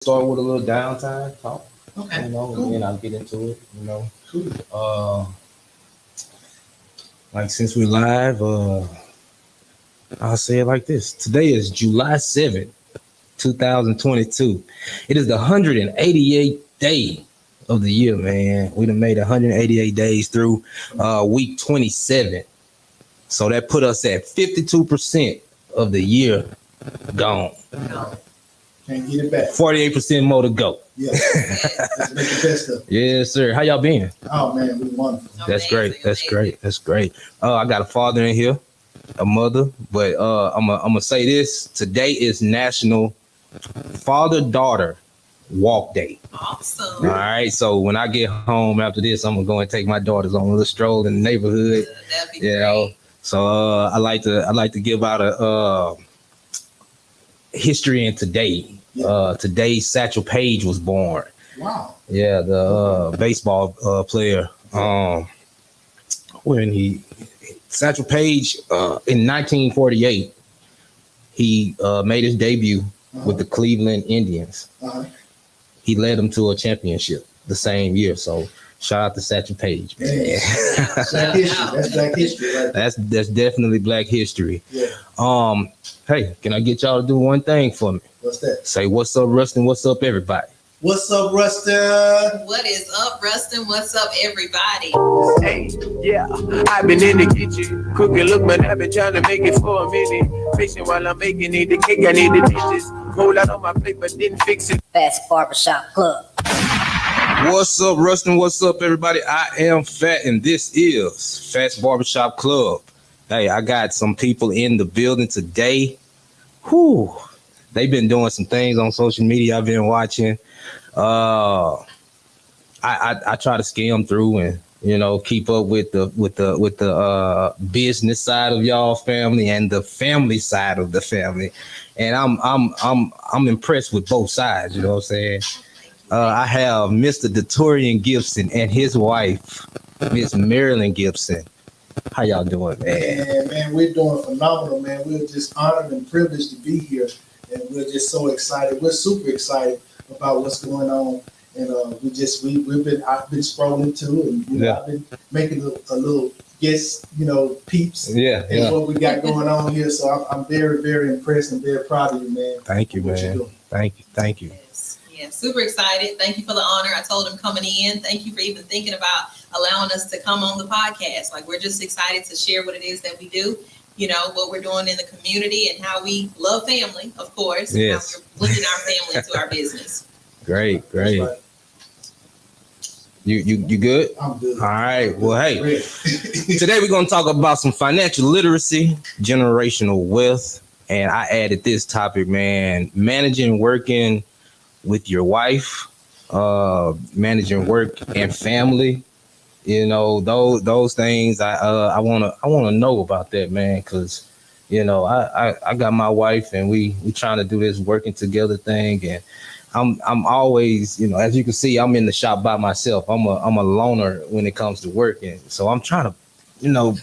start with a little downtime talk. Okay. Cool. And then I'll get into it. Cool. Like since we're live, I'll say it like this. Today is July 7th, 2022. It is the 188th day of the year, man. We done made 188 days through week 27. So that put us at 52% of the year gone. Can't get it back. 48% more to go. Yeah. Let's make the best of it. Yes, sir. How y'all been? Oh, man, we wonderful. That's great. That's great. That's great. I got a father in here, a mother, but I'm gonna say this. Today is National Father-Daughter Walk Day. Awesome. All right. So when I get home after this, I'm gonna go and take my daughters on a little stroll in the neighborhood. That'd be great. So I like to give out a history in today. Yeah. Today Satchel Paige was born. Wow. Yeah, the baseball player. Satchel Paige in 1948, he made his debut with the Cleveland Indians. He led them to a championship the same year. So shout out to Satchel Paige. Yeah. Black history. That's Black history. Right? That's definitely Black history. Yeah. Hey, can I get y'all to do one thing for me? What's that? Say what's up, Rustin? What's up, everybody? What's up, Rustin? What is up, Rustin? What's up, everybody? Hey, yeah, I've been in the kitchen, cooking, look, man, I've been trying to make it for a minute. Fixing while I'm making it, the cake, I need the dishes. Roll out on my plate, but didn't fix it. Fats Barbershop Club. What's up, Rustin? What's up, everybody? I am Fat, and this is Fats Barbershop Club. Hey, I got some people in the building today. Whew. They've been doing some things on social media I've been watching. I try to skim through and keep up with the business side of y'all family and the family side of the family, and I'm impressed with both sides. You know what I'm saying? I have Mr. Detorian Gipson and his wife, Miss Marilynn Gipson. How y'all doing, man? Man, we're doing phenomenal, man. We're just honored and privileged to be here, and we're just so excited. We're super excited about what's going on, and I've been scrolling too, and I've been making a little guess, peeps. And what we got going on here. So I'm very, very impressed and very proud of you, man. Thank you, man. Thank you. Yeah, super excited. Thank you for the honor. I told him coming in. Thank you for even thinking about allowing us to come on the podcast. Like, we're just excited to share what it is that we do, what we're doing in the community and how we love family, of course. Yes. And how we're blending our family into our business. Great. Right. You good? I'm good. All right. Well, hey, today we're going to talk about some financial literacy, generational wealth, and I added this topic, man, managing working with your wife, managing work and family. Those things I wanna know about that, man, because I got my wife and we trying to do this working together thing, and I'm always, as you can see, I'm in the shop by myself. I'm a loner when it comes to working, so I'm trying to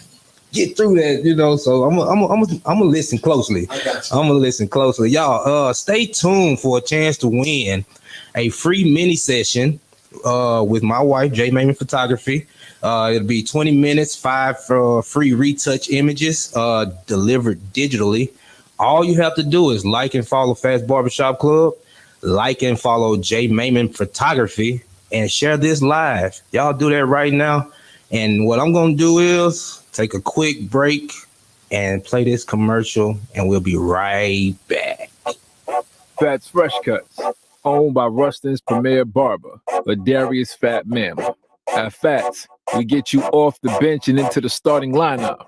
get through that, so I'm gonna listen closely. I got you. I'm gonna listen closely, y'all. Stay tuned for a chance to win a free mini session with my wife, J Mamie Photography. It'll be 20 minutes, 5 free retouch images delivered digitally. All you have to do is like and follow Fats Barbershop Club, like and follow J Mamie Photography, and share this live. Y'all do that right now. And what I'm gonna do is take a quick break and play this commercial, and we'll be right back. Fats Fresh Cuts, owned by Rustin's premier barber, Ladarius Fat Mama. At Fats, we get you off the bench and into the starting lineup.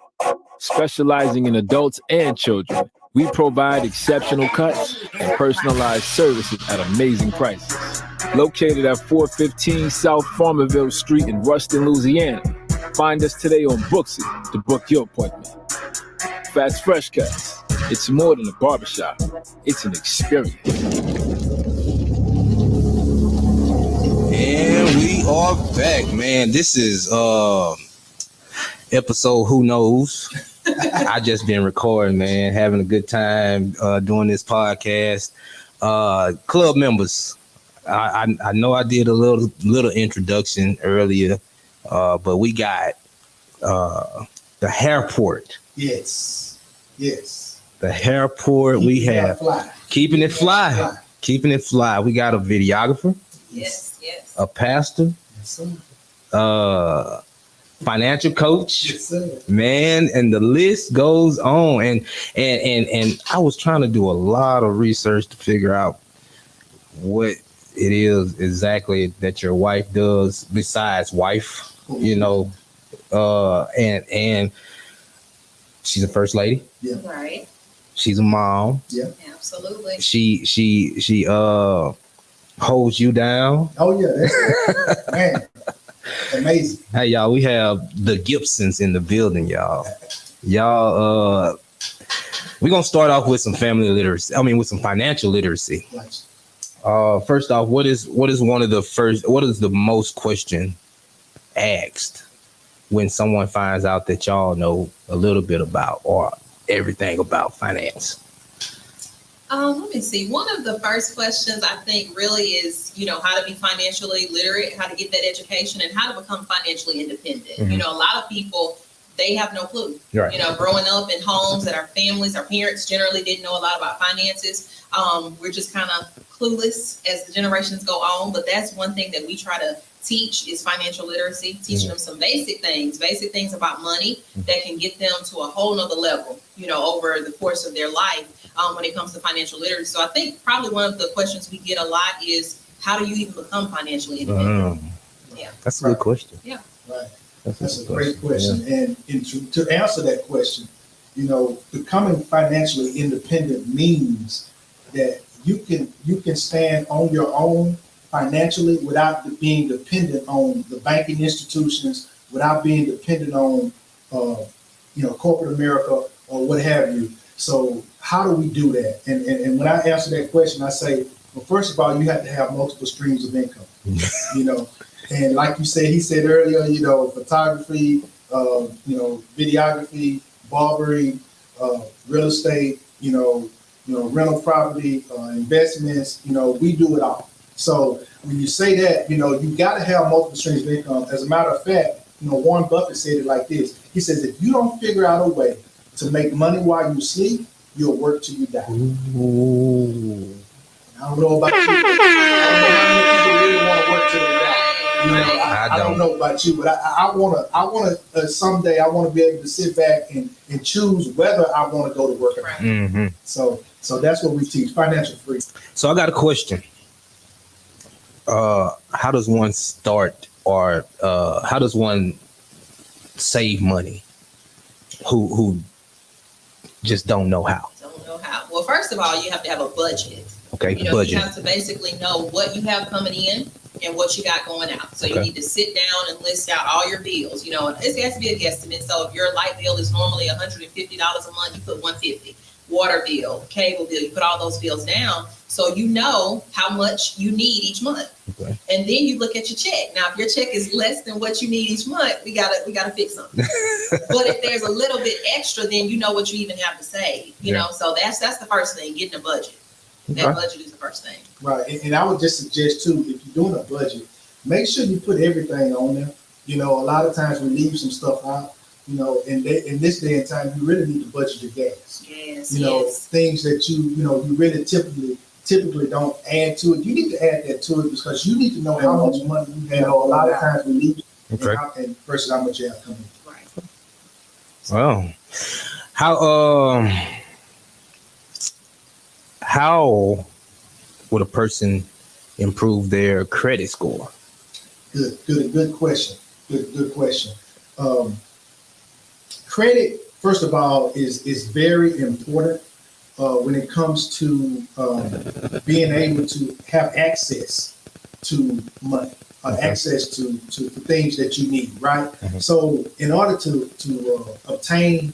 Specializing in adults and children, we provide exceptional cuts and personalized services at amazing prices. Located at 415 South Farmerville Street in Ruston, Louisiana. Find us today on Booksy to book your appointment. Fats Fresh Cuts. It's more than a barbershop. It's an experience. And we are back, man. This is episode Who Knows. I just been recording, man, having a good time doing this podcast. Club members, I know I did a little introduction earlier, but we got the hairport. Yes. The hairport. We have keeping it fly. Keeping it fly. We got a videographer. Yes. A pastor. Yes, sir. Financial coach. Yes, sir. Man, and the list goes on. And I was trying to do a lot of research to figure out what it is exactly that your wife does besides wife, you know, and she's a first lady. Yeah. Right. She's a mom. Yeah. Absolutely. She holds you down. Oh yeah, that's man. Amazing. Hey y'all, we have the Gipsons in the building, y'all. We're gonna start off with some family literacy. I mean, with some financial literacy. Gotcha. First off, what is the most question asked when someone finds out that y'all know a little bit about or everything about finance? Let me see. One of the first questions I think really is, how to be financially literate, how to get that education, and how to become financially independent. Mm-hmm. A lot of people, they have no clue. Right. Growing up in homes that our parents generally didn't know a lot about finances. We're just kind of clueless as the generations go on. But that's one thing that we try to teach is financial literacy, teaching them some basic things about money that can get them to a whole nother level, over the course of their life when it comes to financial literacy. So I think probably one of the questions we get a lot is, how do you even become financially independent? Yeah. That's a good question. Yeah. Right. That's a great question. Yeah. And to answer that question, becoming financially independent means that you can stand on your own financially without being dependent on the banking institutions, without being dependent on corporate America or what have you. So how do we do that? And when I answer that question, I say, well, first of all, you have to have multiple streams of income. And like you said, he said earlier, photography, videography, barbering, real estate, rental property, investments, we do it all. So when you say that, you got to have multiple streams of income. As a matter of fact, Warren Buffett said it like this. He says, if you don't figure out a way to make money while you sleep, you'll work till you die. Ooh. I don't know about you. I don't know how many people really want to work till they die. I don't know about you, but I want to someday I want to be able to sit back and choose whether I want to go to work or not. Mm-hmm. So that's what we teach, financial freedom. So I got a question. How does one start, or how does one save money who just don't know how? Well, first of all, you have to have a budget. Okay, budget. You have to basically know what you have coming in and what you got going out. So you need to sit down and list out all your bills. It has to be a guesstimate. So if your light bill is normally $150 a month, you put $150. Water bill, cable bill, you put all those bills down so you know how much you need each month. Okay. And then you look at your check. Now, if your check is less than what you need each month, we gotta fix something. But if there's a little bit extra, then you know what you even have to save. You know, so that's the first thing, getting a budget. That budget is the first thing. Right. And I would just suggest too, if you're doing a budget, make sure you put everything on there. A lot of times we leave some stuff out. In this day and time, you really need to budget your gas. Yes. Things that you really typically don't add to it. You need to add that to it because you need to know how much money you have. A lot of times we leave and versus how much you have coming. Right. Well, how would a person improve their credit score? Good question. Good question. Credit, first of all, is very important when it comes to being able to have access to money, access to things that you need, right? Mm-hmm. So in order to obtain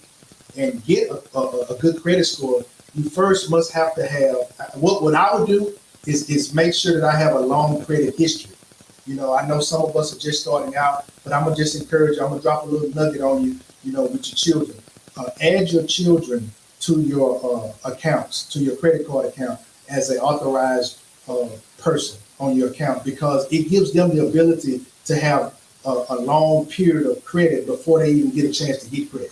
and get a good credit score, you first must have to have, what I would do is make sure that I have a long credit history. I know some of us are just starting out, but I'm going to just encourage you, I'm going to drop a little nugget on you, with your children. Add your children to your accounts, to your credit card account as an authorized person. on your account because it gives them the ability to have a long period of credit before they even get a chance to get credit.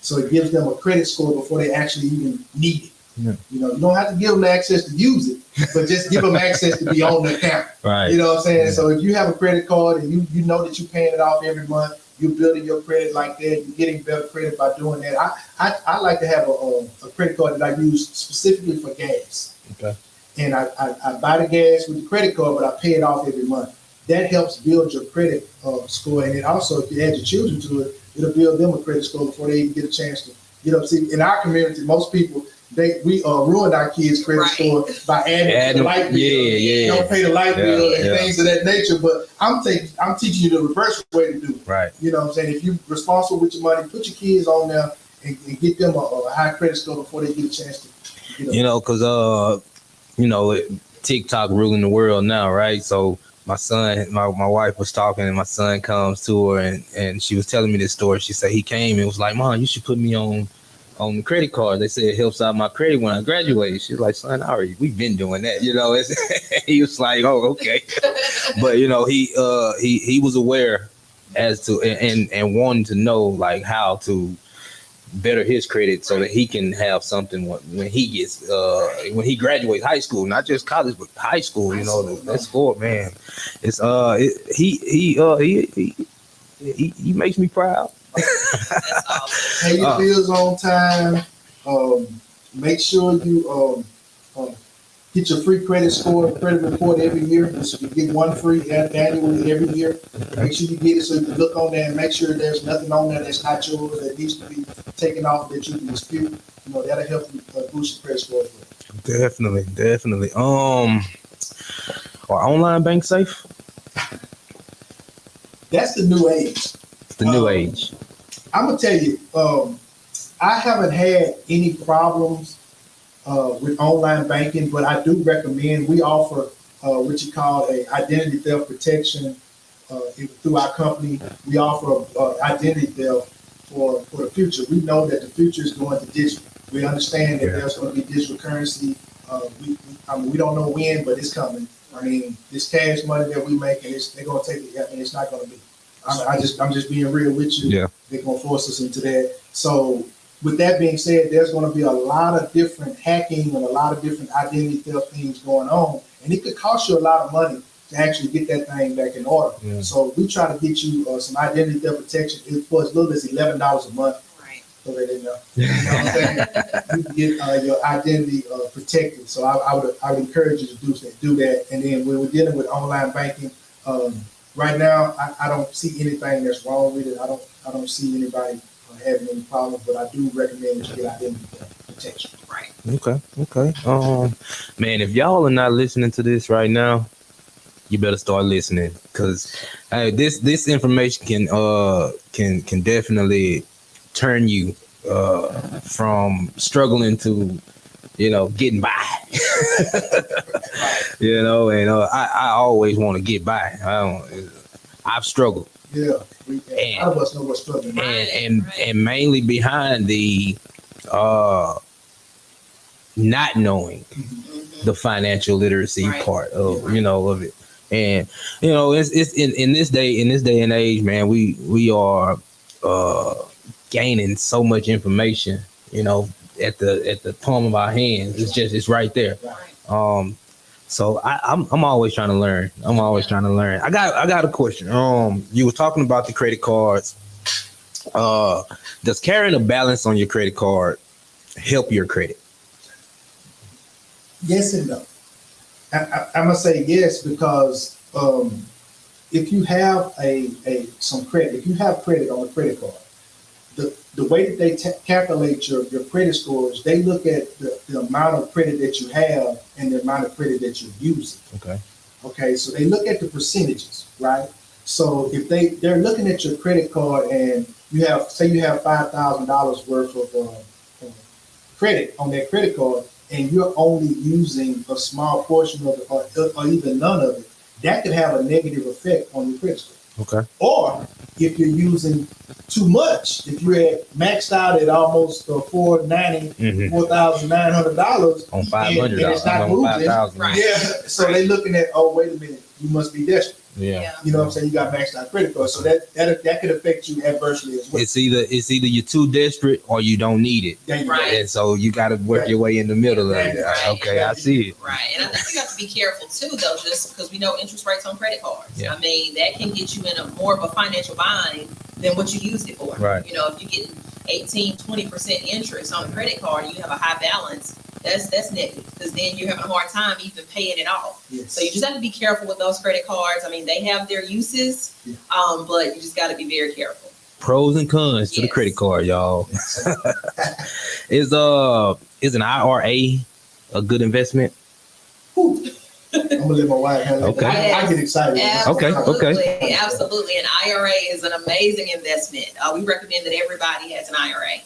So it gives them a credit score before they actually even need it. Yeah. You know, you don't have to give them the access to use it, but just give them access to be on the account. Right. You know what I'm saying? Yeah. So if you have a credit card and you know that you're paying it off every month, you're building your credit like that, you're getting better credit by doing that. I like to have a credit card that I use specifically for gas. Okay. And I buy the gas with the credit card, but I pay it off every month. That helps build your credit score. And then also, if you add your children to it, it'll build them a credit score before they even get a chance to get up. See, in our community, most people, we ruined our kids' credit score by adding the light bill. Yeah. Don't pay the light bill and yeah. things of that nature. But I'm teaching you the reverse way to do it. Right. You know what I'm saying? If you're responsible with your money, put your kids on there and get them a high credit score before they get a chance to get up. You know, because TikTok ruling the world now, right? So my son, my wife was talking, and my son comes to her, and she was telling me this story. She said he came and was like, "Mom, you should put me on the credit card. They say it helps out my credit when I graduate." She's like, "Son, we've been doing that." You know, he was like, "Oh, okay." But you know, he was aware as to and wanted to know like how to better his credit so that he can have something when he gets when he graduates high school, not just college but high school. You know, that score, man. It's he makes me proud. That's awesome. Pay your bills on time. Make sure you get your free credit score, credit report every year. So you get one free annually every year. Make sure you get it so you can look on there and make sure there's nothing on there that's not yours that needs to be taken off that you can dispute. You know, that'll help you boost your credit score. Definitely. Are online banks safe? That's the new age. It's the new age. I'm gonna tell you, I haven't had any problems with online banking, but I do recommend we offer what you call a identity theft protection through our company. We offer identity theft for the future. We know that the future is going to digital. We understand that there's going to be digital currency. We don't know when, but it's coming. I mean, this cash money that we make, they're going to take it, and it's not going to be. I'm just being real with you. Yeah. They're going to force us into that. So with that being said, there's going to be a lot of different hacking and a lot of different identity theft things going on. And it could cost you a lot of money to actually get that thing back in order. Yeah. So we try to get you some identity theft protection for as little as $11 a month. Right. So that they know. You know what I'm saying? You can get your identity protected. So I would encourage you to do that. And then when we're dealing with online banking, right now, I don't see anything that's wrong with it. I don't see anybody having any problems, but I do recommend that you get identity protection. Right. Okay. Man, if y'all are not listening to this right now, you better start listening because this information can definitely turn you from struggling to getting by. And I always want to get by. I've struggled. Yeah, a lot of us know what's struggling. And mainly behind the not knowing the financial literacy part of of it. And it's in this day and age, man, we are gaining so much information, at the palm of our hands. It's right there. So I'm always trying to learn. I got a question. You were talking about the credit cards. Does carrying a balance on your credit card help your credit? Yes and no. I'm gonna say yes because if you have some credit, if you have credit on a credit card, the way that they calculate your credit scores, they look at the amount of credit that you have and the amount of credit that you're using. Okay, so they look at the percentages, right? So if they're looking at your credit card and you have $5,000 worth of credit on that credit card, and you're only using a small portion of it or even none of it, that could have a negative effect on your credit score. Okay. Or if you're using too much, if you're maxed out at almost $4,900 on $500, and it's not on moving, $5,000. Right. yeah. So they're looking at, oh, wait a minute, you must be desperate. Yeah. You know what I'm saying? You got maxed out credit card, so that could affect you adversely as well. It's either you're too desperate or you don't need it. There you Right. go. And so you got to work your way in the middle of it. Right. Okay, I see it. Right, and I think you have to be careful too, though, just because we know interest rates on credit cards. Yeah. I mean, that can get you in a more of a financial bind than what you used it for. Right. You know, if you're getting 18-20% interest on a credit card, and you have a high balance. That's negative, because then you're having a hard time even paying it off. Yes. So you just have to be careful with those credit cards. I mean, they have their uses, but you just got to be very careful. Pros and cons to the Yes. credit card, y'all. Is an IRA a good investment? Whew. I'm gonna let my wife handle it. Okay. I get excited. Okay. Absolutely. An IRA is an amazing investment. We recommend that everybody has an IRA.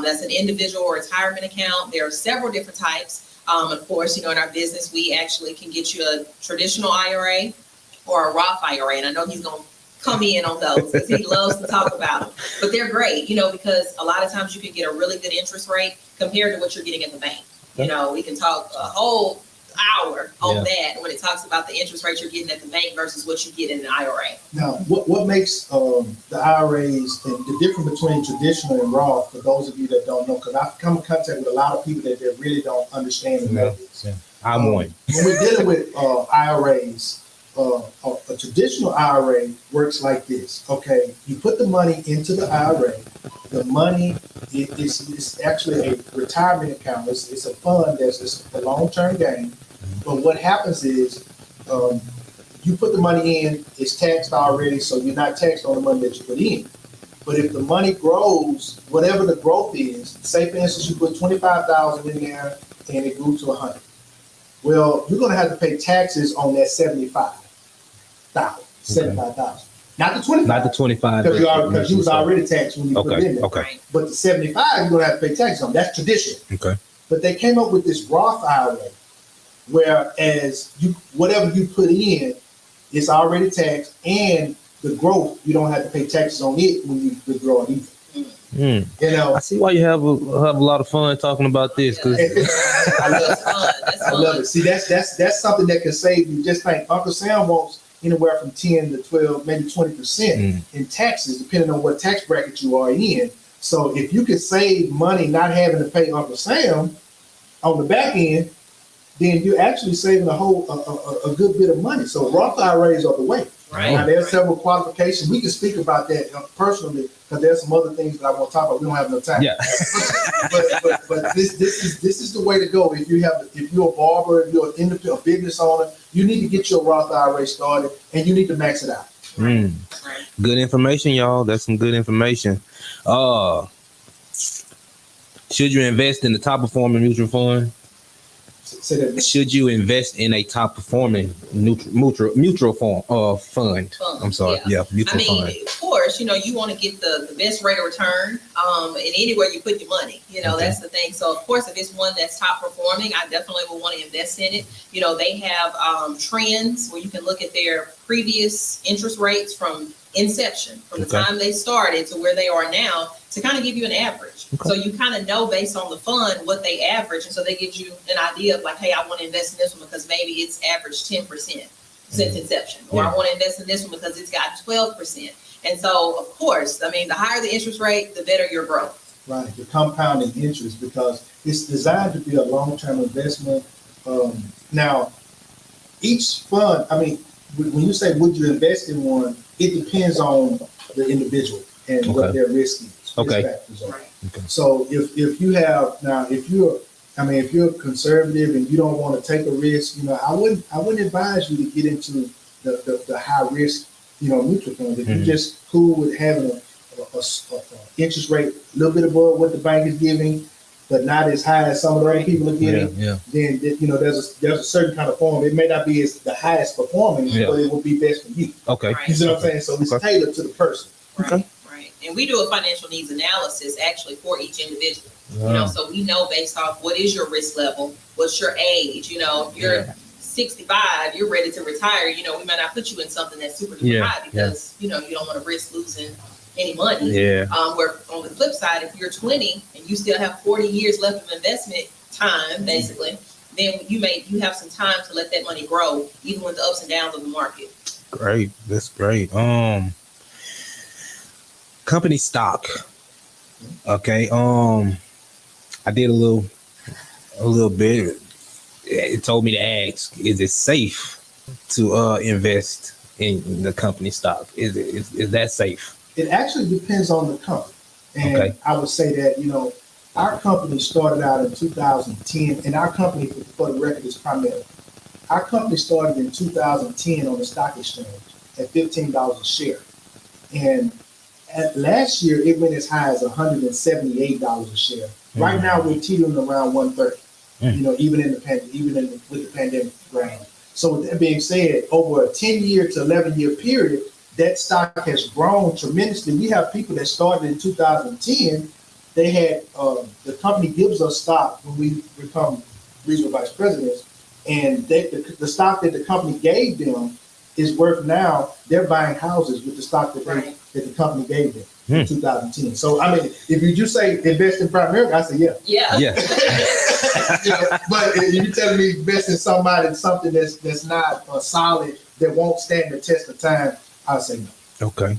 That's an individual retirement account. There are several different types. Of course, you know, in our business, we actually can get you a traditional IRA or a Roth IRA. And I know he's going to come in on those because he loves to talk about them. But they're great, you know, because a lot of times you can get a really good interest rate compared to what you're getting at the bank. You know, we can talk a whole hour on that when it talks about the interest rate you're getting at the bank versus what you get in an IRA. Now, what makes the IRAs and the difference between traditional and Roth, for those of you that don't know, because I've come in contact with a lot of people that really don't understand and know this. I'm one. When we're dealing with IRAs, a traditional IRA works like this. Okay, you put the money into the IRA. The money is actually a retirement account. It's a fund that's a long-term gain. But what happens is you put the money in, it's taxed already, so you're not taxed on the money that you put in. But if the money grows, whatever the growth is, say for instance you put $25,000 in there and it grew to $100,000. Well, you're going to have to pay taxes on that $75,000. Not the 25. Not the 25. Because you was already taxed when you put it in there. Okay. But the 75, you're going to have to pay taxes on. That's traditional. Okay. But they came up with this Roth IRA, whereas whatever you put in, it's already taxed, and the growth, you don't have to pay taxes on it when you withdraw it either. You know, I see why you have a lot of fun talking about this. Cause I love it. That's I love it. See, that's something that can save you. Just think, Uncle Sam wants anywhere from 10 to 12, maybe 20% in taxes, depending on what tax bracket you are in. So if you can save money not having to pay Uncle Sam on the back end, then you're actually saving a good bit of money. So Roth IRAs are the way. Right. Now there's several qualifications. We can speak about that personally because there's some other things that I want to talk about. We don't have enough time. Yeah. but this is the way to go. If you're a barber, if you're an independent business owner, you need to get your Roth IRA started and you need to max it out. Good information, y'all. That's some good information. Should you invest in the top performing mutual fund? Should you invest in a top performing mutual fund? I'm sorry. Yeah. Mutual fund. Of course, you know, you want to get the best rate of return in anywhere you put your money. You know, that's the thing. So, of course, if it's one that's top performing, I definitely will want to invest in it. You know, they have trends where you can look at their previous interest rates from inception, from the time they started to where they are now, to kind of give you an average. So you kind of know based on the fund what they average. And so they give you an idea of like, hey, I want to invest in this one because maybe it's averaged 10% since inception. Or I want to invest in this one because it's got 12%. And so, of course, I mean, the higher the interest rate, the better your growth. Right, the compounding interest, because it's designed to be a long-term investment. Now, each fund, I mean, when you say would you invest in one, it depends on the individual and what their risk is. Factors are. So if you're conservative and you don't want to take a risk, you know, I wouldn't advise you to get into the high risk, you know, mutual funds. If you're just cool with having a interest rate a little bit above what the bank is giving, but not as high as some of the other people are getting, then you know there's a certain kind of form. It may not be as the highest performing, but it will be best for you. You see what I'm saying? So it's tailored to the person. Right. And we do a financial needs analysis actually for each individual. You know, so we know based off what is your risk level, what's your age, you know, if you're 65, you're ready to retire, you know, we might not put you in something that's super duper high because, you know, you don't want to risk losing any money. Yeah. Where on the flip side, if you're 20 and you still have 40 years left of investment time, basically, then you have some time to let that money grow, even with the ups and downs of the market. Great. That's great. Company stock. Okay. I did a little bit. It told me to ask, is it safe to invest in the company stock? Is that safe? It actually depends on the company. And Okay. I would say that, you know, our company started out in 2010, and our company, for the record, is Primarily. Our company started in 2010 on the stock exchange at $15 a share. And last year, it went as high as $178 a share. Right now, we're teetering around 130. You know, even with the pandemic ground. So with that being said, over a 10-year to 11-year period, that stock has grown tremendously. We have people that started in 2010. They had the company gives us stock when we become regional vice presidents, and the stock that the company gave them is worth now. They're buying houses with the stock that the company gave them in 2010. So I mean, if you just say invest in Primarily, I say yeah. Yeah. You know, but if you're telling me invest in something that's not solid, that won't stand the test of time, I'll say no. Okay.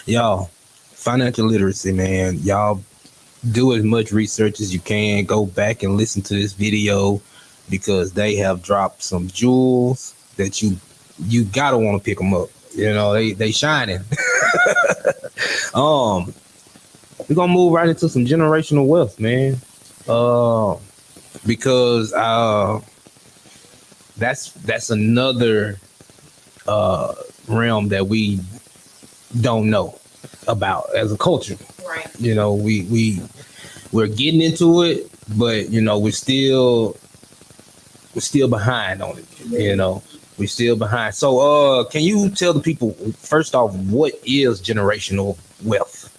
Y'all, financial literacy, man. Y'all do as much research as you can. Go back and listen to this video because they have dropped some jewels that you gotta want to pick them up. You know, they shining. We're gonna move right into some generational wealth, man. Because that's another realm that we don't know about as a culture. Right. You know, we're getting into it, but you know, we're still behind on it. You know, we're still behind. So can you tell the people first off, what is generational wealth?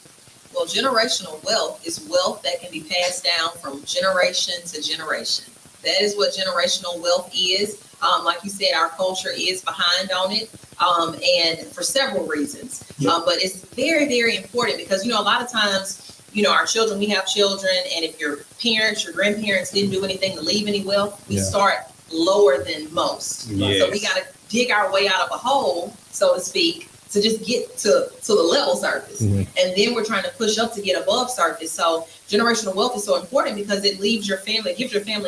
Well, generational wealth is wealth that can be passed down from generation to generation. That is what generational wealth is. Like you said, our culture is behind on it, and for several reasons. But it's very, very important because, you know, a lot of times, you know, our children, we have children, and if your parents, your grandparents didn't do anything to leave any wealth, we start lower than most. Yes. So we got to dig our way out of a hole, so to speak, to just get to the level surface. And then we're trying to push up to get above surface. So generational wealth is so important because it gives your family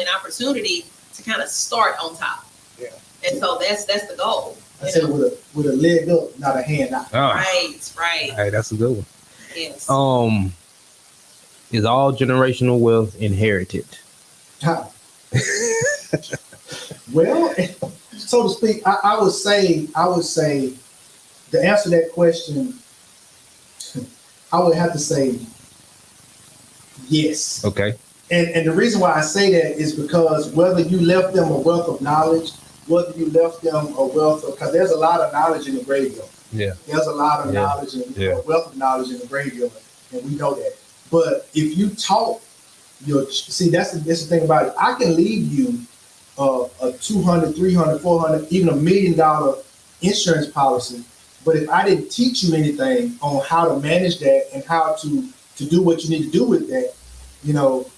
an opportunity to kind of start on top. Yeah. And so that's the goal. I said with a leg up, not a hand out. Right. All right, that's a good one. Yes. Is all generational wealth inherited? How? Well, so to speak, I would say to answer that question, I would have to say yes. Okay. And the reason why I say that is because whether you left them a wealth of knowledge, whether you left them a wealth of, because there's a lot of knowledge in the graveyard. Yeah. There's a lot of knowledge and a wealth of knowledge in the graveyard, and we know that. But if you taught that's the thing about it. I can leave you a $200, $300, $400, even $1 million insurance policy, but if I didn't teach you anything on how to manage that and how to do what you need to do with that, you know,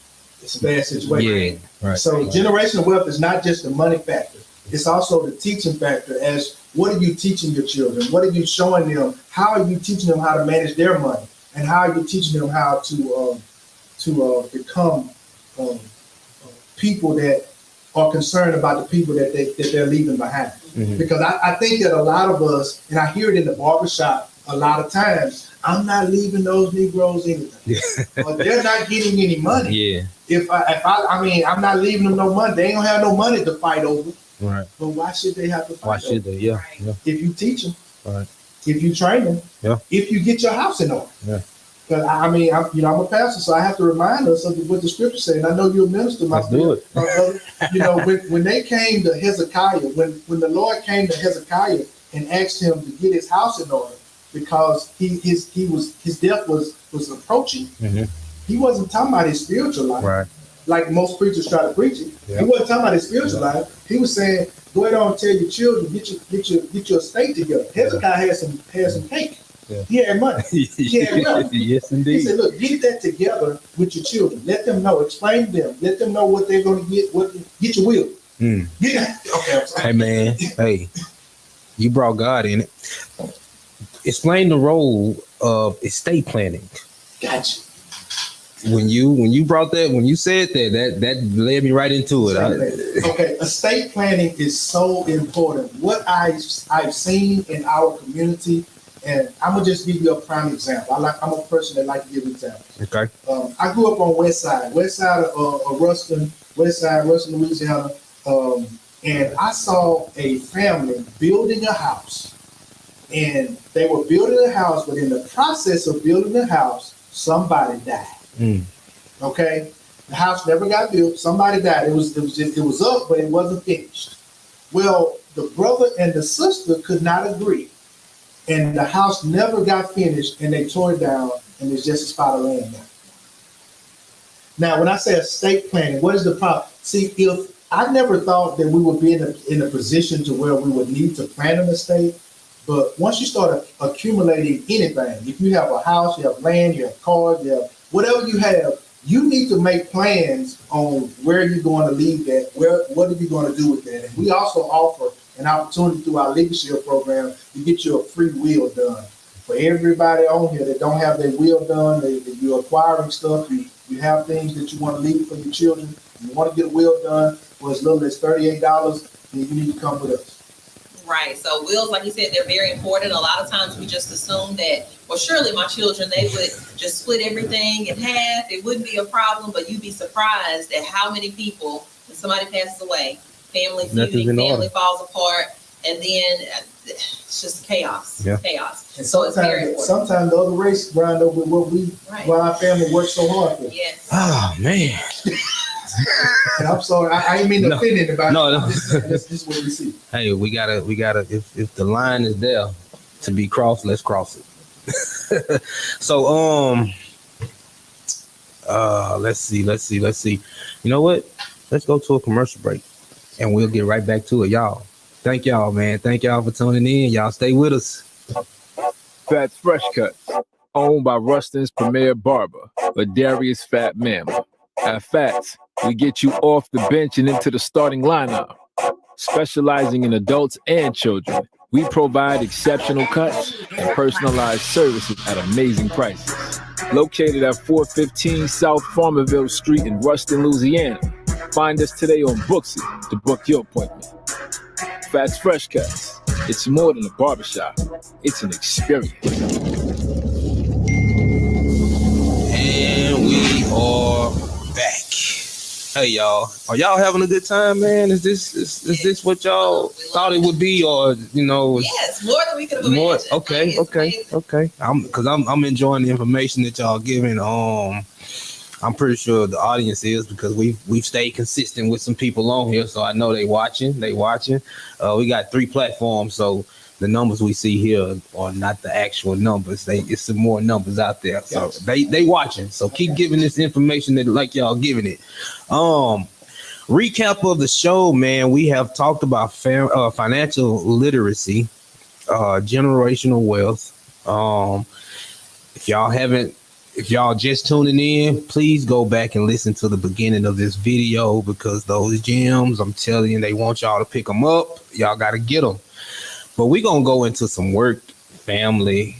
it's a bad situation. Yeah, right. So generational wealth is not just the money factor. It's also the teaching factor as what are you teaching your children? What are you showing them? How are you teaching them how to manage their money? And how are you teaching them how to become people that are concerned about the people that they're leaving behind? Because I think that a lot of us, and I hear it in the barbershop a lot of times, I'm not leaving those Negroes anything. But they're not getting any money. Yeah. If I'm not leaving them no money. They ain't gonna have no money to fight over. Right. But why should they have to fight? Why should they? Yeah. If you teach them, Right. if you train them, if you get your house in order. Yeah. Because I'm a pastor, so I have to remind us of what the scripture said. And I know you're a minister, my friend. Let's do it. You know, when they came to Hezekiah, when the Lord came to Hezekiah and asked him to get his house in order because his death was approaching, he wasn't talking about his spiritual life. Right. like most preachers try to preach it. Yeah. He wasn't talking about his spiritual life. He was saying, go ahead on and tell your children, get your estate together. Hezekiah had some cake. Yeah. He had money. He had money. Yes, He indeed. said, look, get that together with your children. Let them know. Explain to them. Let them know what they're going to get. Get your will. Mm. Yeah. Okay, I'm sorry. Hey, man. Hey, you brought God in it. Explain the role of estate planning. Gotcha. When you brought that, when you said that led me right into it. Okay, estate planning is so important. What I've seen in our community, and I'm gonna just give you a prime example. I'm a person that like to give examples. Okay. I grew up on West Side of Ruston, Louisiana, and I saw a family building a house, and they were building a house, but in the process of building the house, somebody died. Mm. Okay, the house never got built. Somebody died. It was up, but it wasn't finished. Well, the brother and the sister could not agree, and the house never got finished, and they tore it down, and it's just a spot of land now. Now, when I say estate planning, what is the problem? See, if I never thought that we would be in a position to where we would need to plan an estate, but once you start accumulating anything, if you have a house, you have land, you have cars, you have whatever you have, you need to make plans on where you're going to leave that, what are you going to do with that. And we also offer an opportunity through our leadership program to get you a free will done. For everybody on here that don't have their will done, you're acquiring stuff, you have things that you want to leave for your children, you want to get a will done for as little as $38, then you need to come with us. Right. So wills, like you said, they're very important. A lot of times we just assume that, well, surely my children, they would just split everything in half. It wouldn't be a problem, but you'd be surprised at how many people, when somebody passes away, family feuding, family falls apart, and then it's just chaos. Yeah. Chaos. And So it's very important. sometimes the other race grind over what our family works so hard for. Yes. Oh man. And I'm sorry, I ain't mean to offend anybody. No. This is what we see. Hey, we gotta. If the line is there to be crossed, let's cross it. So let's see. You know what? Let's go to a commercial break, and we'll get right back to it, y'all. Thank y'all, man. Thank y'all for tuning in. Y'all stay with us. PHAT'S Fresh Cuts, owned by Ruston's premier barber, Darius Fat Mama. At PHAT'S, we get you off the bench and into the starting lineup. Specializing in adults and children, we provide exceptional cuts and personalized services at amazing prices. Located at 415 South Farmerville Street in Ruston, Louisiana. Find us today on Booksy to book your appointment. PHAT'S Fresh Cuts. It's more than a barbershop. It's an experience. And we are back. Hey y'all, are y'all having a good time, man? Is this what y'all thought it would be, or Yes, more than we could have imagined. Okay. I'm enjoying the information that y'all giving. I'm pretty sure the audience is, because we've stayed consistent with some people on here, so I know they watching. We got 3 platforms, so the numbers we see here are not the actual numbers. It's some more numbers out there. So they watching. So keep giving this information that like y'all giving it. Recap of the show, man. We have talked about financial literacy, generational wealth. If y'all just tuning in, please go back and listen to the beginning of this video, because those gems, I'm telling you, they want y'all to pick them up. Y'all got to get them. But we're going to go into some work, family,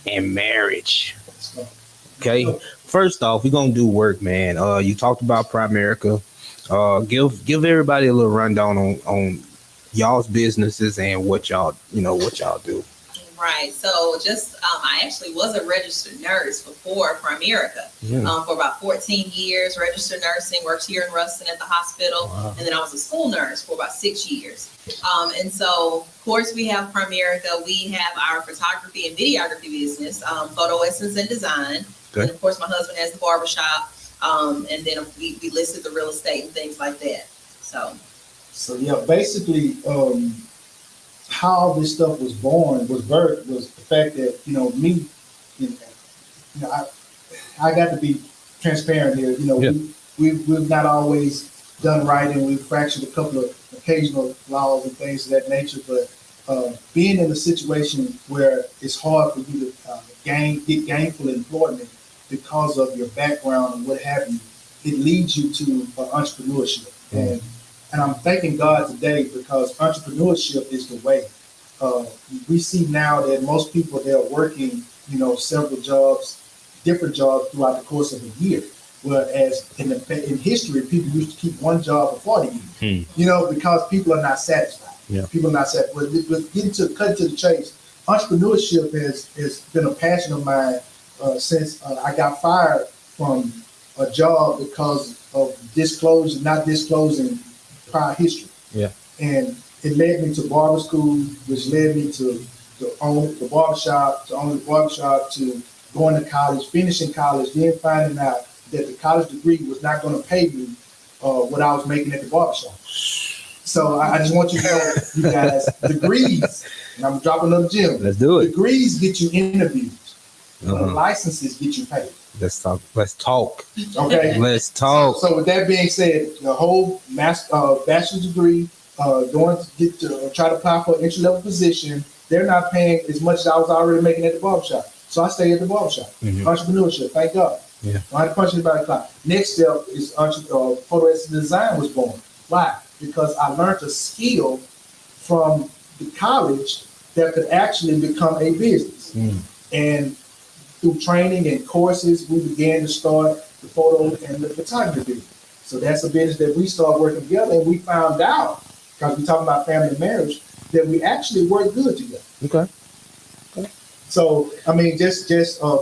and marriage. Okay. First off, we're going to do work, man. You talked about Primerica. Give everybody a little rundown on y'all's businesses and what y'all do. Right. So just, I actually was a registered nurse before Primerica for about 14 years, registered nursing, worked here in Ruston at the hospital. Wow. And then I was a school nurse for about 6 years. And so, of course, we have Primerica. We have our photography and videography business, Photo Essence and Design. Okay. And of course, my husband has the barbershop. And then we listed the real estate and things like that. So yeah, basically, how this stuff was birthed was the fact that, I got to be transparent here. we've not always done right, and we've fractured a couple of occasional laws and things of that nature. But being in a situation where it's hard for you to get gainful employment because of your background and what have you, it leads you to entrepreneurship. And I'm thanking God today because entrepreneurship is the way. We see now that most people, they're working, several jobs, different jobs throughout the course of a year. Whereas in history, people used to keep one job for 40 years, because people are not satisfied. Yeah. People are not satisfied. But cut to the chase, entrepreneurship has been a passion of mine since I got fired from a job because of not disclosing prior history. Yeah. And it led me to barber school, which led me to own the barbershop, to going to college, finishing college, then finding out that the college degree was not going to pay me what I was making at the barbershop. So I just want you to know, you guys, degrees, and I'm dropping another gem. Let's do it. Degrees get you interviews. Licenses get you paid. Let's talk. Okay. Let's talk. So with that being said, the whole bachelor's degree, going to try to apply for an entry-level position, they're not paying as much as I was already making at the barbershop. So I stay at the barbershop. Entrepreneurship, thank God. Yeah. I had to punch anybody the clock. Next step is photo editing design was born. Why? Because I learned a skill from the college that could actually become a business. And through training and courses, we began to start the photo and the photography business. So that's a business that we started working together, and we found out, because we talking about family and marriage, that we actually work good together. Okay. So, I mean, just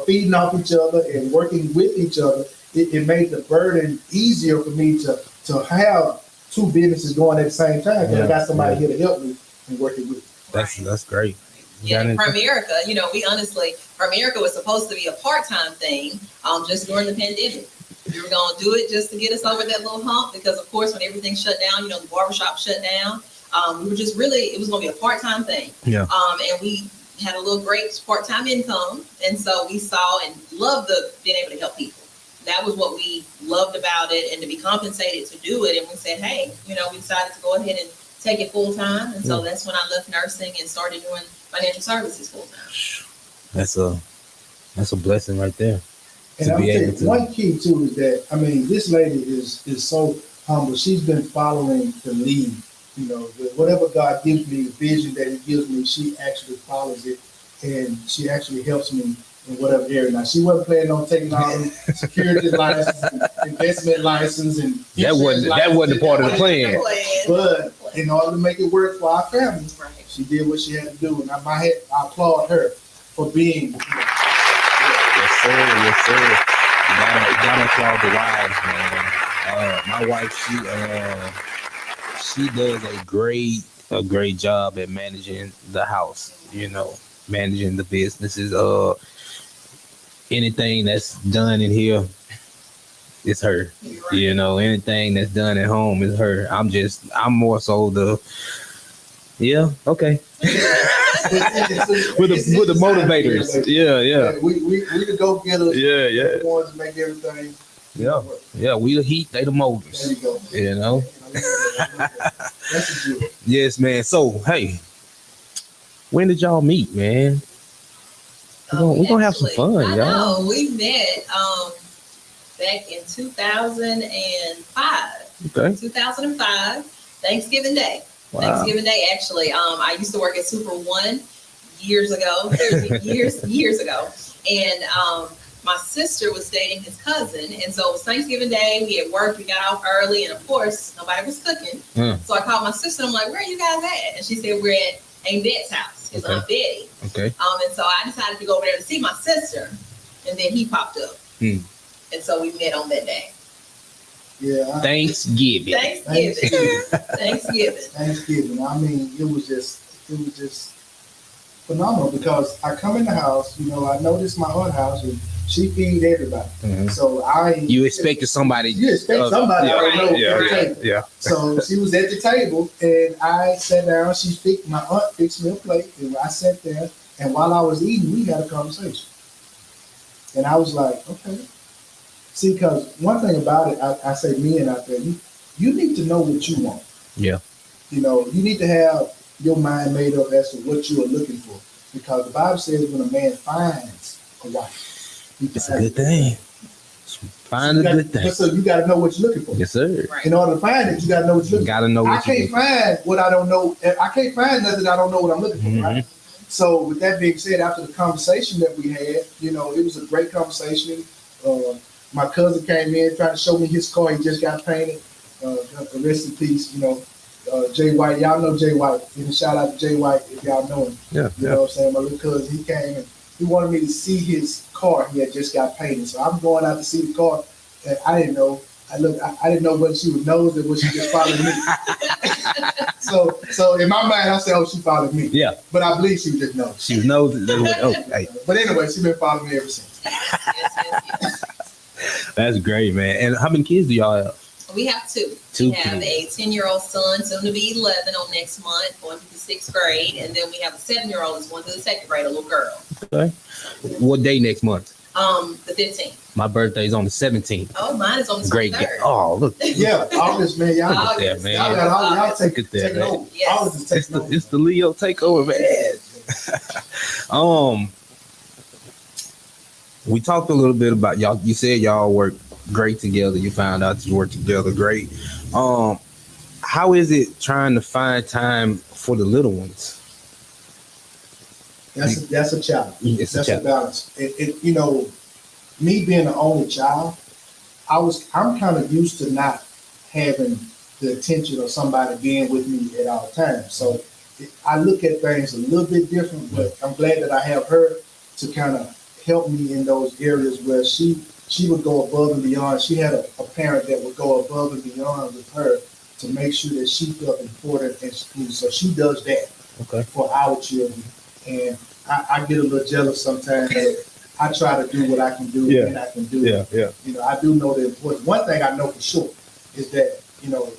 feeding off each other and working with each other, it made the burden easier for me to have two businesses going at the same time. Because I got somebody here to help me and working with me. That's great. Yeah, Primerica, Primerica was supposed to be a part-time thing just during the pandemic. We were going to do it just to get us over that little hump because, of course, when everything shut down, the barbershop shut down, we were just it was going to be a part-time thing. Yeah. And we had a little great part-time income. And so we saw and loved being able to help people. That was what we loved about it, and to be compensated to do it. And we said, hey, we decided to go ahead and take it full-time. And so that's when I left nursing and started doing financial services full-time. That's a blessing right there. And I'm telling you, one key too is that, this lady is so humble. She's been following the lead. Whatever God gives me, the vision that He gives me, she actually follows it, and she actually helps me in whatever area. Now, she wasn't planning on taking all the security license, and investment license, and that wasn't part of the plan. But in order to make it work for our family, she did what she had to do, and I applaud her for being. Yes, sir. You gotta applaud the wives, man. My wife, she does a great job at managing the house. Managing the businesses. Anything that's done in here, it's her. Anything that's done at home is her. I'm more so the. Yeah. Okay. with the motivators. Yeah. We the go-getters. Yeah. The ones that make everything. Yeah. We the heat, they the motors. There you go. That's a good. Yes, man. So, hey, when did y'all meet, man? We're gonna have some fun, y'all. We met back in 2005. Okay. 2005, Thanksgiving Day. Wow. Thanksgiving Day, actually. I used to work at Super One years ago, years ago. And my sister was dating his cousin. And so it was Thanksgiving Day. We had worked. We got off early. And, of course, nobody was cooking. So I called my sister. And I'm like, where are you guys at? And she said, we're at Aunt Bet's house, his Aunt Betty. Okay. And so I decided to go over there to see my sister. And then he popped up. And so we met on that day. Yeah. Thanksgiving. Thanksgiving. It was just phenomenal because I come in the house, I noticed my aunt's house and she feed everybody. So you expected somebody. You expect somebody. Yeah. So she was at the table and I sat down. My aunt fixed me a plate and I sat there. And while I was eating, we had a conversation. And I was like, okay. See, because one thing about it, I say men out there, you need to know what you want. Yeah. You know, you need to have your mind made up as to what you are looking for. Because the Bible says when a man finds a wife, It's a good thing. Find a good thing. So you got to know what you're looking for. Yes, sir. Right. In order to find it, you got to know what you're looking for. Gotta know I what you can't find what I don't know. I can't find nothing I don't know what I'm looking for, right? So with that being said, after the conversation that we had, you know, it was a great conversation. My cousin came in trying to show me his car. He just got painted. Rest in peace, you know. Jay White, y'all know Jay White. Give a shout out to Jay White if y'all know him. Yeah, You know what I'm saying? My little cousin, he came and he wanted me to see his car. He had just got painted. So I'm going out to see the car, and I didn't know. I didn't know whether she was nosed or was she just following me. so in my mind, I said, oh, she followed me. Yeah. But I believe she was just nosed. She knows that. Oh, hey, But anyway, she's been following me ever since. Yes. that's great, man. And how many kids do y'all have? We have two. Two We have kids. a 10-year-old son, soon to be 11 on next month, going to the 6th grade. And then we have a 7-year-old that's going to the 2nd grade, a little girl. Okay. What day next month? The 15th. My birthday's on the 17th. Oh, mine is on the 23rd. Great. Oh, look. Yeah, August, man. Y'all, Look at that, August. man. y'all Look take at that, it man. over. Yes. August is taking over. It's the Leo takeover, man. We talked a little bit about y'all. You said y'all work great together. You found out you work together great. How is it trying to find time for the little ones? That's a challenge. It's a That's challenge. a balance. You know, me being the only child, I'm kind of used to not having the attention of somebody being with me at all times. So I look at things a little bit different, but I'm glad that I have her to kind of help me in those areas where she would go above and beyond. She had a parent that would go above and beyond with her to make sure that she felt important in school. So she does that for our children. And I get a little jealous sometimes. I try to do what I can do and I can do it. Yeah. You know, I do know the importance. One thing I know for sure is that, you know,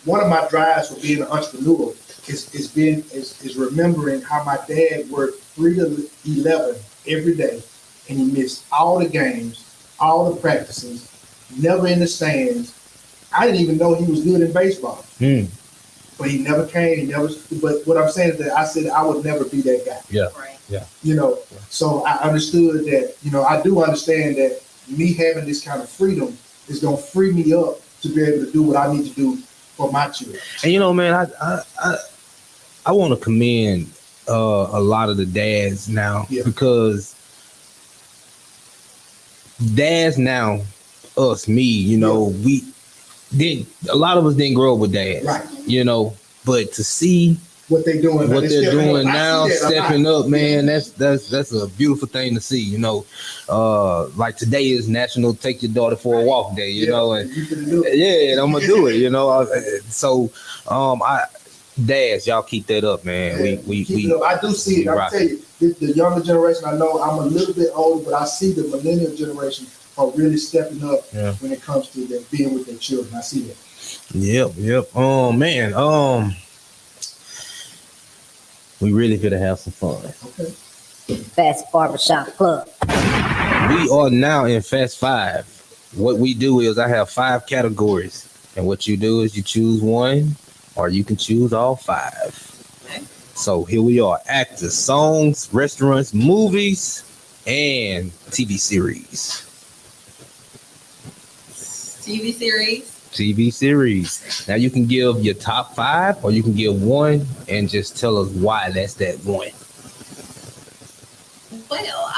one of my drives for being an entrepreneur is remembering how my dad worked 3 to 11 every day, and he missed all the games, all the practices, never in the stands. I didn't even know he was good in baseball. But he never came. But what I'm saying is that I said I would never be that guy. Yeah. Right. You know, so I understood that, you know, I do understand that me having this kind of freedom is going to free me up to be able to do what I need to do for my children. And you know, man, I want to commend a lot of the dads now because dads now, me, you know, a lot of us didn't grow up with dads, Right. you know, but to see What they're doing now, stepping up, man, that's a beautiful thing to see, you know. Like today is National Take Your Daughter for a Walk Day, you know, and and I'm gonna do it, you know. Dads, y'all keep that up, man. We keep it up. I do see it. I'll tell you, the younger generation, I know I'm a little bit older, but I see the millennial generation are really stepping up when it comes to being with their children. I see that. Yep. We really could have some fun. Okay. Fats Barbershop Club. We are now in Fast 5. What we do is I have 5 categories, and what you do is you choose one, or you can choose all 5. Okay. So here we are: actors, songs, restaurants, movies, and TV series. TV series. Now you can give your top 5, or you can give one and just tell us why that's that one. Well,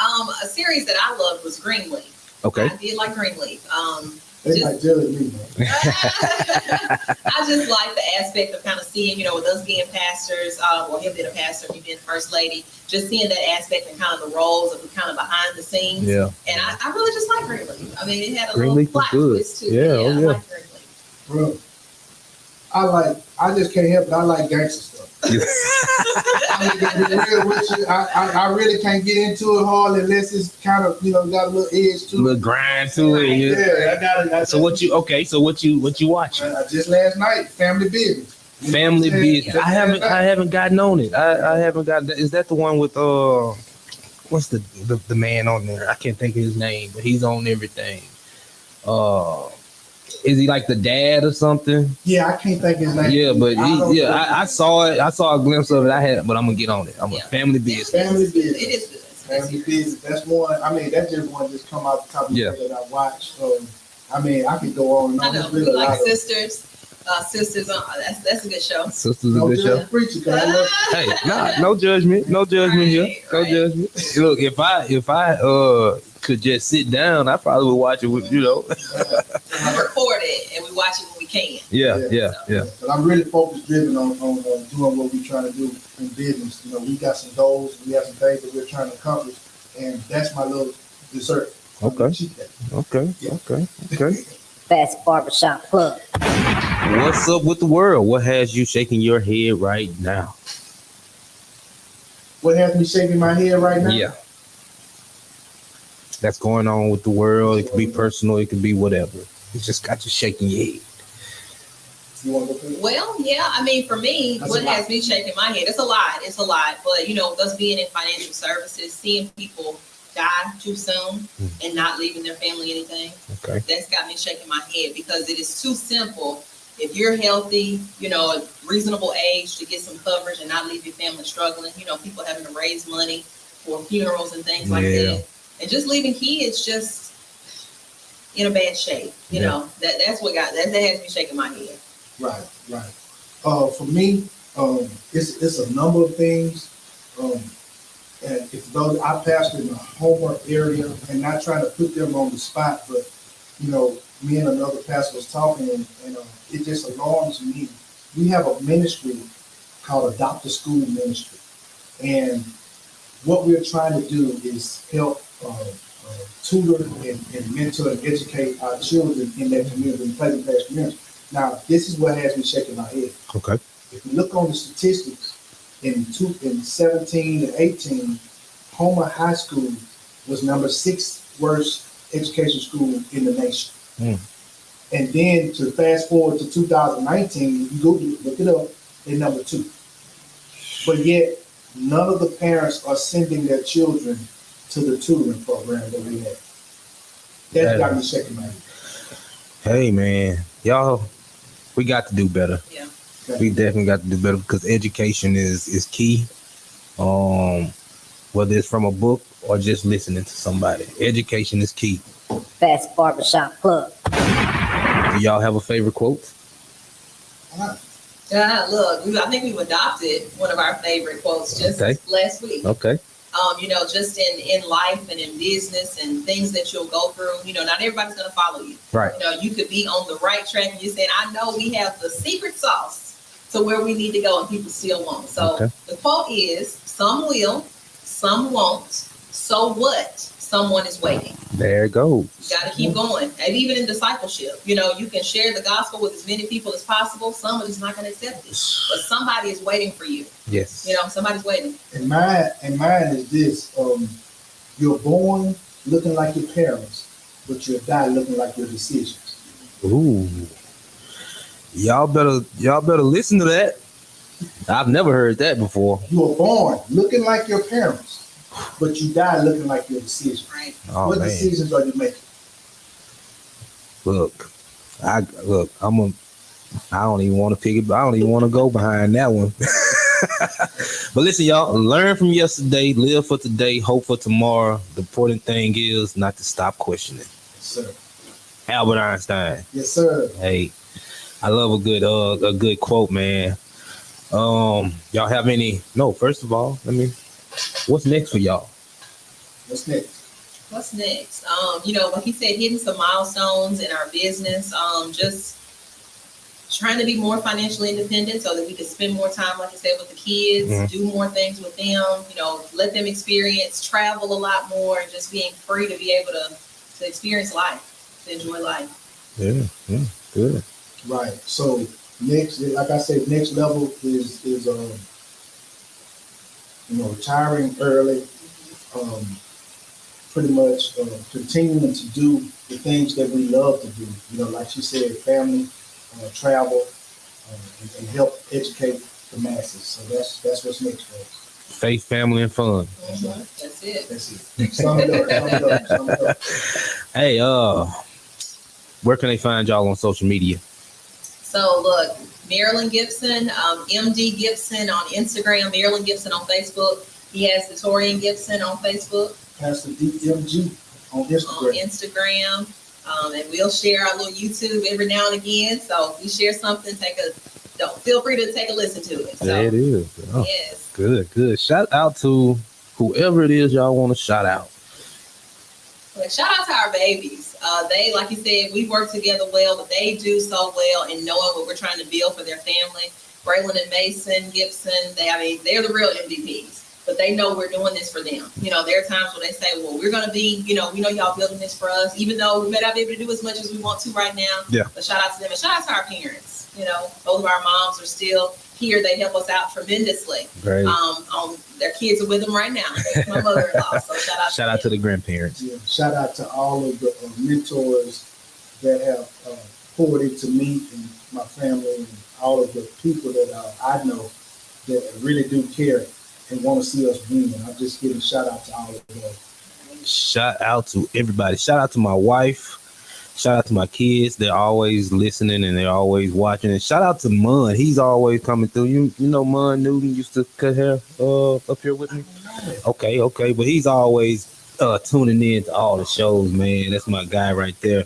a series that I loved was Greenleaf. Okay. I did like Greenleaf. They might judge me, man. I just like the aspect of kind of seeing, you know, with us being pastors, or him being a pastor, me being first lady, just seeing that aspect and kind of the roles of the kind of behind the scenes. Yeah. And I really just like Greenleaf. I mean, it had a Greenleaf little was plot good. twist too. Yeah, I like Greenleaf. Bro, I just can't help it. I like gangster stuff. I mean, to be real with you, I really can't get into it hard unless it's kind of, you know, got a little edge to A it. little grind to it. Yeah, I got it. So what you watching? Just last night, Family Business. Family Business. I haven't gotten on it. I haven't got. Is that the one with what's the man on there? I can't think of his name, but he's on everything. Is he like the dad or something? Yeah, I can't think his name. Yeah, but I saw it. I saw a glimpse of it. But I'm gonna get on it. I'm a family business. Family business. It is good. Family business. That's one. I mean, that's just one just come out the top of the head that I watched. I mean, I could go on and on. I know. Really We like Sisters. Sisters. That's a good show. Sisters, a good show. Preacher, Hey, no judgment. No judgment here. No judgment. Look, if I could just sit down, I probably would watch it with I record it and we watch it when we can. Yeah. But I'm really focused, driven on doing what we're trying to do in business. You know, we got some goals, we have some things that we're trying to accomplish, and that's my little dessert. Okay. Fats Barbershop Club. What's up with the world? What has you shaking your head right now? What has me shaking my head right now? Yeah. That's going on with the world. It could be personal. It could be whatever. It just got you shaking your head. You want to go through it? Well, yeah. I mean, for me, what has me shaking my head? It's a lot. But you know, us being in financial services, seeing people die too soon and not leaving their family anything. Okay. That's got me shaking my head because it is too simple. If you're healthy, you know, a reasonable age to get some coverage and not leave your family struggling. You know, people having to raise money for funerals and things like that. And just leaving kids just in a bad shape, you know, that's what that has me shaking my head. Right. For me, it's a number of things. And if those I pastor in the Homer area, and not trying to put them on the spot, but you know, me and another pastor was talking, and it just alarms me. We have a ministry called Adopt a School Ministry, and what we're trying to do is help tutor and mentor and educate our children in that community, in Pleasant Pass community. Now, this is what has me shaking my head. Okay. If you look on the statistics, in 17 and 18, Homer High School was number 6 worst education school in the nation. And then to fast forward to 2019, you go look it up, they're number 2. But yet, none of the parents are sending their children to the tutoring program that we have. That's got me shaking my head. Hey, man. Y'all, we got to do better. Yeah. We definitely got to do better because education is key. Whether it's from a book or just listening to somebody, education is key. Fats Barbershop Club. Do y'all have a favorite quote? Look, I think we've adopted one of our favorite quotes just last week. Okay. You know, just in life and in business and things that you'll go through, you know, not everybody's going to follow you. Right. You know, you could be on the right track and you're saying, I know we have the secret sauce to where we need to go and people still won't. So the quote is, some will, some won't. So what? Someone is waiting. There it goes. You got to keep going. And even in discipleship, you know, you can share the gospel with as many people as possible. Some are just not going to accept it. But somebody is waiting for you. Yes. You know, somebody's waiting. And mine is this. You're born looking like your parents, but you'll die looking like your decisions. Ooh. Y'all better listen to that. I've never heard that before. You were born looking like your parents, but you die looking like your decisions. Right. Oh, what man. decisions are you making? Look, I don't even want to pick it. I don't even want to go behind that one. But listen, y'all, learn from yesterday, live for today, hope for tomorrow. The important thing is not to stop questioning. Yes, sir. Albert Einstein. Yes, sir. Hey, I love a good quote, man. Y'all have any? No, first of all, what's next for y'all? What's next? What's next? You know, like he said, hitting some milestones in our business. Just trying to be more financially independent so that we can spend more time, like I said, with the kids, do more things with them, you know, let them experience, travel a lot more, and just being free to be able to experience life, to enjoy life. Yeah, good. Right. So next, like I said, next level is retiring early, pretty much continuing to do the things that we love to do. You know, like she said, family, travel, and help educate the masses. So that's what's next for us. Faith, family, and fun. That's it. That's it. Sum it up. Hey, where can they find y'all on social media? So look, Marilynn Gipson, MD Gipson on Instagram, Marilynn Gipson on Facebook. He has Detorian Gipson on Facebook. Pastor DMG on Instagram. And we'll share our little YouTube every now and again. So if we share something, feel free to take a listen to it. So, There it is. Oh, yes. Good. Shout out to whoever it is y'all want to shout out. But shout out to our babies. They, like you said, we work together well, but they do so well in knowing what we're trying to build for their family. Braylon and Mason Gipson, they're the real MVPs. But they know we're doing this for them. You know, there are times when they say, well, we're going to be, we know y'all building this for us, even though we may not be able to do as much as we want to right now. Yeah. But shout out to them and shout out to our parents. Both of our moms are still here. They help us out tremendously. Great. Their kids are with them right now. My mother-in-law. So shout out to the grandparents. Yeah. Shout out to all of the mentors that have poured into me and my family and all of the people that I know that really do care and want to see us win. I'm just giving a shout out to all of them. Shout out to everybody. Shout out to my wife. Shout out to my kids. They're always listening and they're always watching. And shout out to Mun. He's always coming through. You know Mun Newton used to cut hair up here with me. Okay. But he's always tuning in to all the shows, man. That's my guy right there.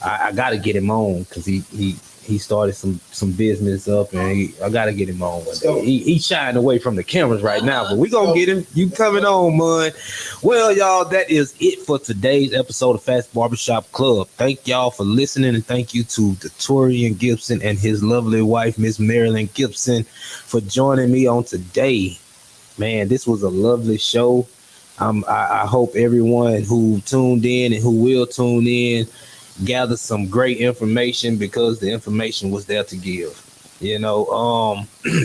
I got to get him on because he started some business up, and I gotta get him on one day. He's shying away from the cameras right now, but we gonna get him. You coming on, man? Well, y'all, that is it for today's episode of Fats Barbershop Club. Thank y'all for listening, and thank you to Detorian Gipson and his lovely wife, Miss Marilynn Gipson, for joining me on today. Man, this was a lovely show. I hope everyone who tuned in and who will tune in gather some great information, because the information was there to give.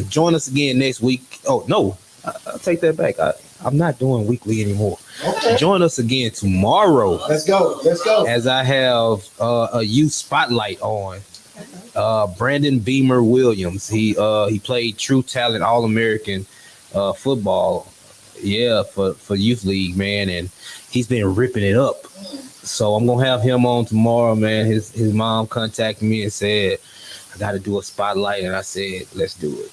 Join us again next week. Oh no, I'll take that back. I'm not doing weekly anymore. Okay. Join us again tomorrow. Let's go. As I have a youth spotlight on. Brandon Beamer Williams. He played True Talent All-American football. Yeah, for youth league, man, and he's been ripping it up. So I'm gonna have him on tomorrow, man. His mom contacted me and said, I gotta do a spotlight, and I said, let's do it.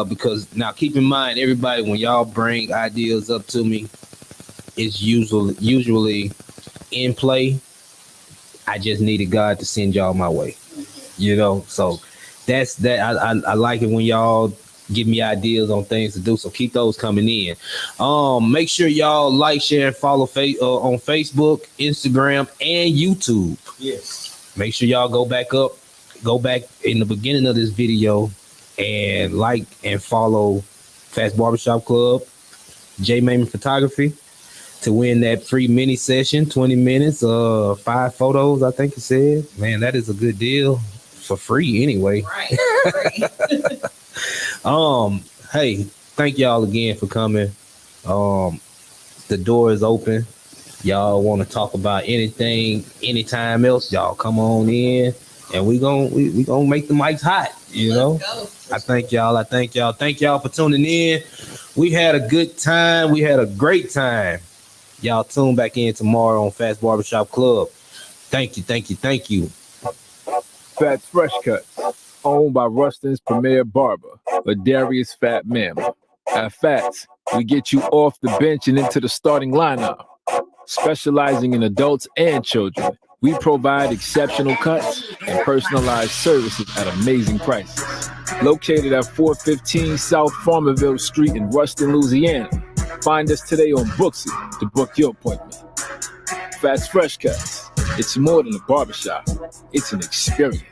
Because now keep in mind, everybody, when y'all bring ideas up to me, it's usually in play. I just needed God to send y'all my way. So that's that. I like it when y'all give me ideas on things to do, so keep those coming in. Make sure y'all like, share, and follow on Facebook, Instagram, and YouTube. Yes. Make sure y'all go back in the beginning of this video and like and follow Fats Barbershop Club, J Mayman Photography, to win that free mini session, 20 minutes, 5 photos, I think it said. Man, that is a good deal for free anyway. Right. Hey, thank y'all again for coming. The door is open. Y'all want to talk about anything, anytime else, y'all come on in, and we gonna make the mics hot. I thank y'all. Thank y'all for tuning in. We had a good time. We had a great time. Y'all tune back in tomorrow on Fats Barbershop Club. Thank you. Fats Fresh Cuts, owned by Ruston's premier barber, Darius Fat Mama. At Fats, we get you off the bench and into the starting lineup. Specializing in adults and children, we provide exceptional cuts and personalized services at amazing prices. Located at 415 South Farmerville Street in Ruston, Louisiana. Find us today on Booksy to book your appointment. Fats Fresh Cuts. It's more than a barbershop. It's an experience.